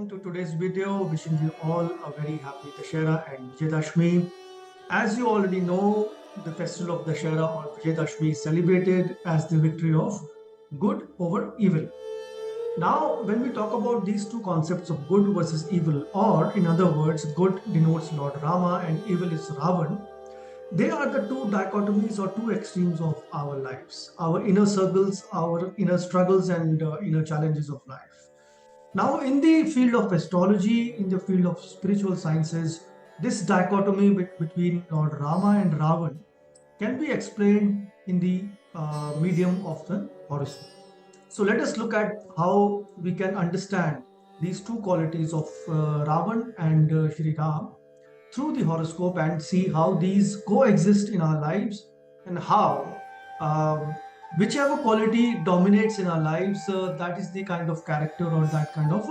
welcome to today's video. Wishing you all a very happy Dussehra and Vijayadashami. As you already know, the festival of Dussehra or Vijayadashami is celebrated as the victory of good over evil. Now, when we talk about these two concepts of good versus evil, or in other words, good denotes Lord Rama and evil is Ravan, they are the two dichotomies or two extremes of our lives, our inner circles, our inner struggles, and inner challenges of life. Now, in the field of astrology, in the field of spiritual sciences, this dichotomy between Lord Rama and Ravan can be explained in the medium of the horoscope. So, let us look at how we can understand these two qualities of Ravan and Shri Ram through the horoscope and see how these coexist in our lives and how um, whichever quality dominates in our lives, that is the kind of character or that kind of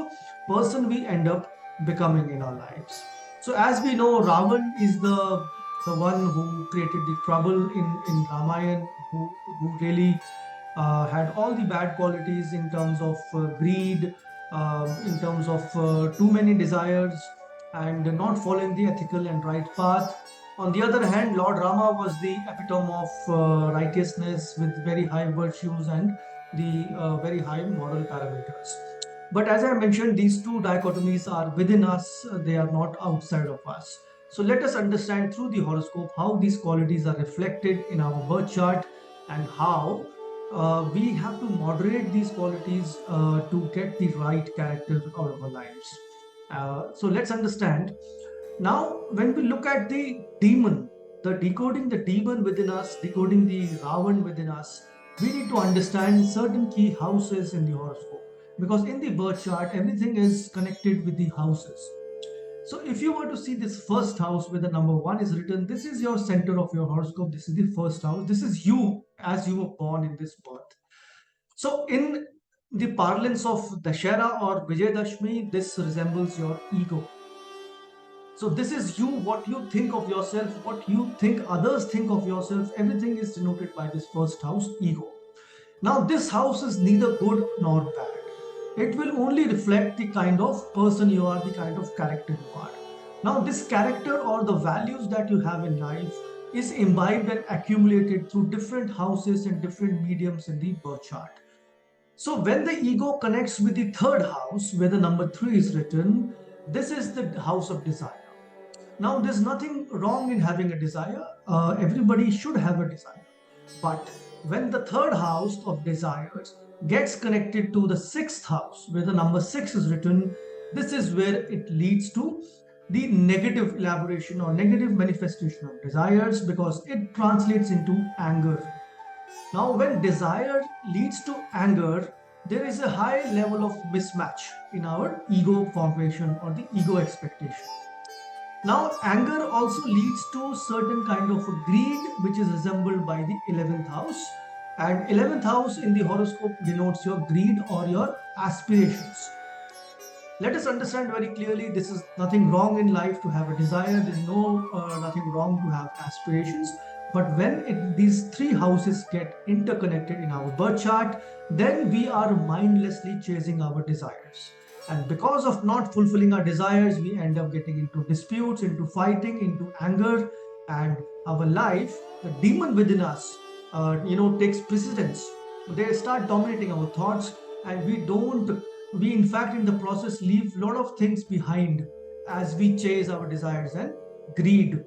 person we end up becoming in our lives. So as we know, Ravan is the one who created the trouble in Ramayana, who really had all the bad qualities in terms of greed, in terms of too many desires, and not following the ethical and right path. On the other hand, Lord Rama was the epitome of righteousness with very high virtues and the very high moral parameters. But as I mentioned, these two dichotomies are within us, they are not outside of us. So let us understand through the horoscope how these qualities are reflected in our birth chart and how we have to moderate these qualities to get the right character out of our lives. So let's understand. Now, when we look at the demon, the decoding the demon within us, decoding the Ravan within us, we need to understand certain key houses in the horoscope. Because in the birth chart, everything is connected with the houses. So if you were to see this first house where the number one is written, this is your center of your horoscope. This is the first house. This is you as you were born in this birth. So in the parlance of Dussehra or Vijayadashami, this resembles your ego. So this is you, what you think of yourself, what you think others think of yourself. Everything is denoted by this first house, ego. Now this house is neither good nor bad. It will only reflect the kind of person you are, the kind of character you are. Now this character or the values that you have in life is imbibed and accumulated through different houses and different mediums in the birth chart. So when the ego connects with the third house, where the number 3 is written, this is the house of desire. Now, there's nothing wrong in having a desire. Everybody should have a desire. But when the third house of desires gets connected to the sixth house, where the number 6 is written, this is where it leads to the negative elaboration or negative manifestation of desires because it translates into anger. Now, when desire leads to anger, there is a high level of mismatch in our ego formation or the ego expectation. Now, anger also leads to certain kind of greed, which is resembled by the 11th house. And 11th house in the horoscope denotes your greed or your aspirations. Let us understand very clearly, this is nothing wrong in life to have a desire. There is nothing wrong to have aspirations. But when these three houses get interconnected in our birth chart, then we are mindlessly chasing our desires. And because of not fulfilling our desires, we end up getting into disputes, into fighting, into anger, and our life, the demon within us, takes precedence. They start dominating our thoughts, and we in fact in the process leave a lot of things behind as we chase our desires and greed.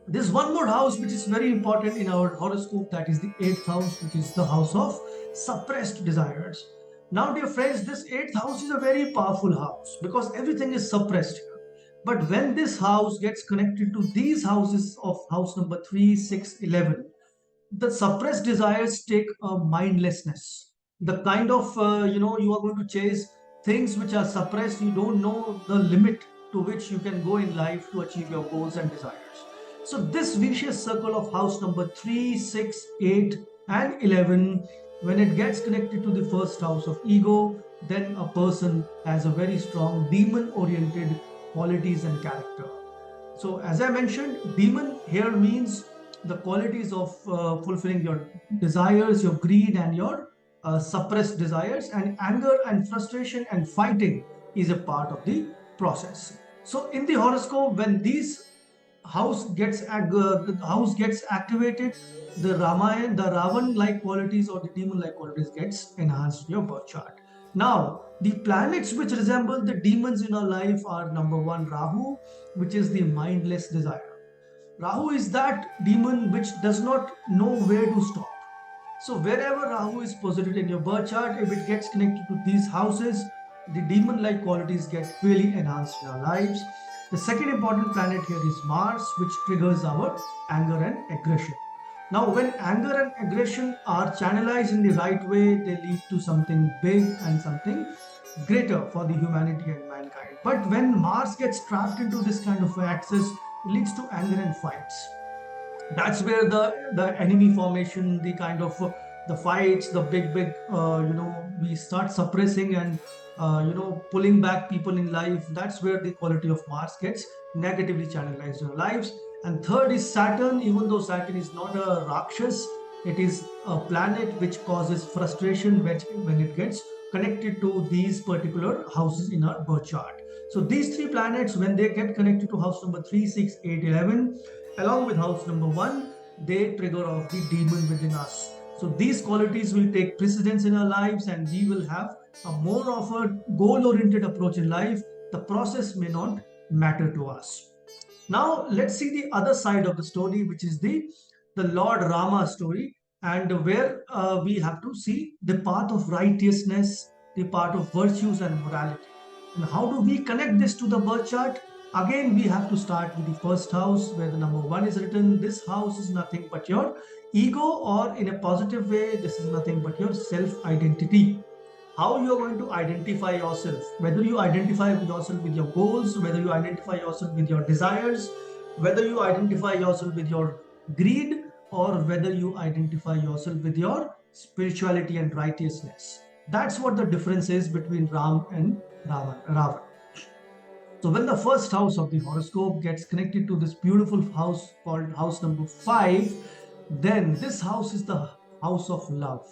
There's one more house which is very important in our horoscope, that is the eighth house, which is the house of suppressed desires. Now, dear friends, this eighth house is a very powerful house because everything is suppressed here. But when this house gets connected to these houses of house number 3, 6, 11, the suppressed desires take a mindlessness. The kind of, you are going to chase things which are suppressed. You don't know the limit to which you can go in life to achieve your goals and desires. So this vicious circle of house number 3, 6, 8 and 11, when it gets connected to the first house of ego, then a person has a very strong demon oriented qualities and character. So as I mentioned, demon here means the qualities of fulfilling your desires, your greed and your suppressed desires, and anger and frustration and fighting is a part of the process. So in the horoscope, when these the house gets activated, the Ramayana, the Ravan like qualities or the demon like qualities gets enhanced in your birth chart. Now, the planets which resemble the demons in our life are number one, Rahu, which is the mindless desire. Rahu is that demon which does not know where to stop. So wherever Rahu is posited in your birth chart, if it gets connected to these houses, the demon-like qualities get really enhanced in our lives. The second important planet here is Mars, which triggers our anger and aggression. Now, when anger and aggression are channelized in the right way, they lead to something big and something greater for the humanity and mankind. But when Mars gets trapped into this kind of axis, it leads to anger and fights. That's where the enemy formation, the kind of the fights, the big we start suppressing and pulling back people in life. That's where the quality of Mars gets negatively channelized in our lives. And third is Saturn. Even though Saturn is not a rakshas, it is a planet which causes frustration when it gets connected to these particular houses in our birth chart. So these three planets, when they get connected to house number 3, 6, 8, 11, along with house number 1, they trigger off the demon within us. So these qualities will take precedence in our lives, and we will have a more of a goal-oriented approach in life. The process may not matter to us. Now let's see the other side of the story, which is the Lord Rama story, and where we have to see the path of righteousness, the path of virtues and morality. And how do we connect this to the birth chart? Again, we have to start with the first house, where the number 1 is written. This house is nothing but your ego, or in a positive way, this is nothing but your self-identity. How you are going to identify yourself, whether you identify yourself with your goals, whether you identify yourself with your desires, whether you identify yourself with your greed, or whether you identify yourself with your spirituality and righteousness. That's what the difference is between Ram and Ravan. So when the first house of the horoscope gets connected to this beautiful house called house number 5, then this house is the house of love.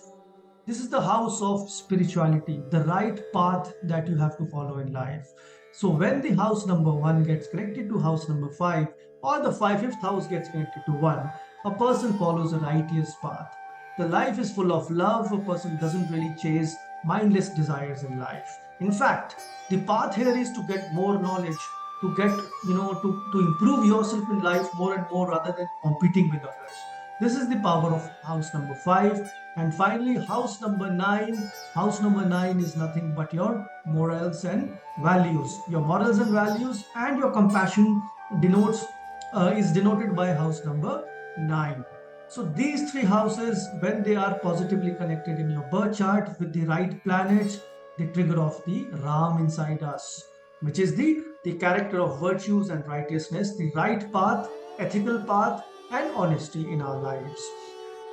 This is the house of spirituality, the right path that you have to follow in life. So when the house number 1 gets connected to house number 5, or the fifth house gets connected to 1, a person follows a righteous path. The life is full of love. A person doesn't really chase mindless desires in life. In fact, the path here is to get more knowledge, to get, to improve yourself in life more and more, rather than competing with others. This is the power of house number 5. And finally, house number 9. House number 9 is nothing but your morals and values. Your morals and values and your compassion is denoted by house number 9. So these three houses, when they are positively connected in your birth chart with the right planets, they trigger off the Ram inside us, which is the character of virtues and righteousness, the right path, ethical path, and honesty in our lives.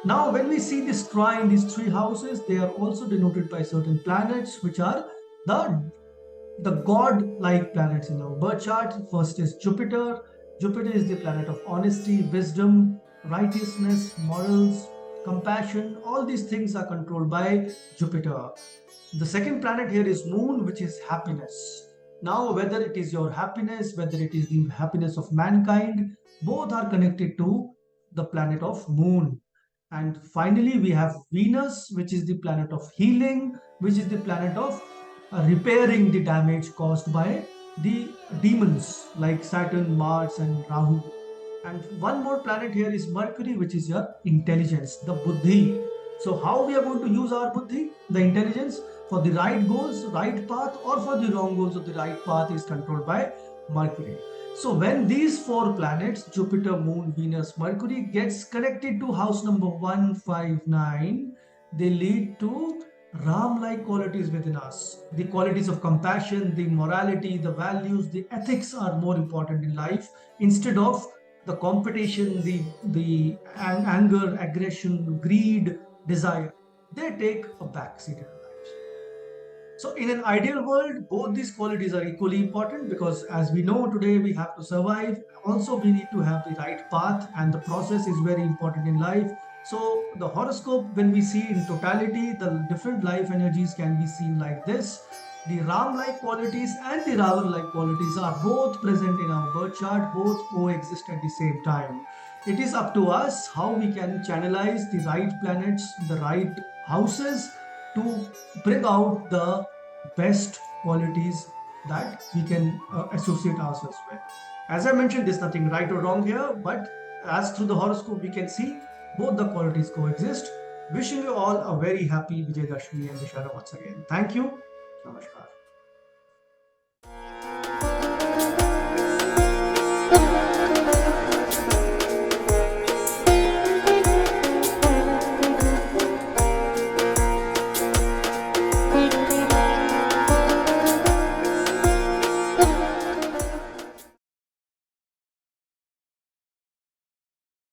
Now, when we see this trine, these three houses, they are also denoted by certain planets, which are the god-like planets in our birth chart. First is Jupiter. Jupiter is the planet of honesty, wisdom, righteousness, morals, compassion. All these things are controlled by Jupiter. The second planet here is Moon, which is happiness. Now, whether it is your happiness, whether it is the happiness of mankind, both are connected to the planet of Moon. And finally, we have Venus, which is the planet of healing, which is the planet of repairing the damage caused by the demons like Saturn, Mars, and Rahu. And one more planet here is Mercury, which is your intelligence, the buddhi. So how we are going to use our buddhi, the intelligence, for the right goals, right path, or for the wrong goals of the right path is controlled by Mercury. So when these four planets, Jupiter, Moon, Venus, Mercury, gets connected to house number 1, 5, 9, they lead to Ram-like qualities within us. The qualities of compassion, the morality, the values, the ethics are more important in life, instead of the competition, the anger, aggression, greed, desire. They take a backseat in our lives. So in an ideal world, both these qualities are equally important, because as we know today, we have to survive. Also, we need to have the right path, and the process is very important in life. So the horoscope, when we see in totality, the different life energies can be seen like this. The Ram-like qualities and the Ravan-like qualities are both present in our birth chart, both coexist at the same time. It is up to us how we can channelize the right planets, the right houses to bring out the best qualities that we can associate ourselves with. As I mentioned, there's nothing right or wrong here, but as through the horoscope we can see both the qualities coexist. Wishing you all a very happy Vijayadashami and Dussehra once again. Thank you. Namaskar.